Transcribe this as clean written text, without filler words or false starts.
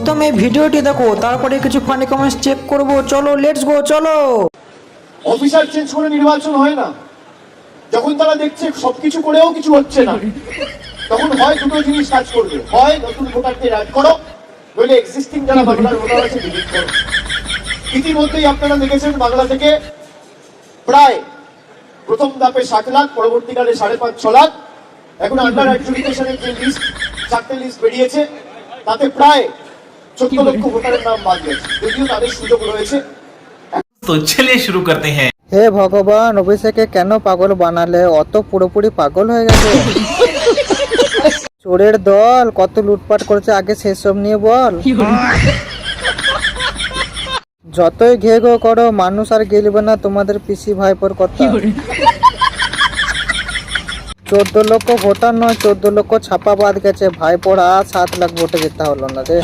প্রথমে ভিডিওটি দেখো, তারপরে কিছু ফানি কমেন্টস চেক করব। চলো লেটস গো, চলো। অফিসার চেঞ্জ করে নির্বাচন হয় না। যখন তারা দেখছে সবকিছু করেও কিছু হচ্ছে না, তখন হয় দুটো জিনিস কাজ করবে, হয় নতুন ভোটারদের অ্যাড করো, নইলে এক্সিস্টিং যারা বাংলার ভোটার আছে ডিলিট করো। ইতিমধ্যেই আপনারা দেখেছেন বাংলা থেকে প্রায় প্রথম ধাপে 7 লাখ, পরবর্তীকালে 5.5-6 লাখ, এখন আন্ডার অ্যাডজুডিকেশনের যে লিস্ট 4টে লিস্ট বেরিয়েছে, তাতে প্রায় 14 লক্ষ ভোটারের নাম বাদ গেছে, যদিও তাদের সুযোগ রয়েছে। तो चलिए शुरू करते हैं। হে ভগবান, অভিষেকে কেন পাগল বানালে? অত পুরোপুরি পাগল হয়ে গেছে। চোরের দল কত লুটপাট করেছে, আগে সেসব নিয়ে বল। যতই ঘে ঘো করো, মানুষ আর গেলবে না তোমাদের পিসি ভাইপোর কথা। 14 লক্ষ ভোটার নয়, 14 লক্ষ ছাপা বাদ গেছে। ভাইপোর আর 7 লাখ ভোটে যেতে হলো না রে।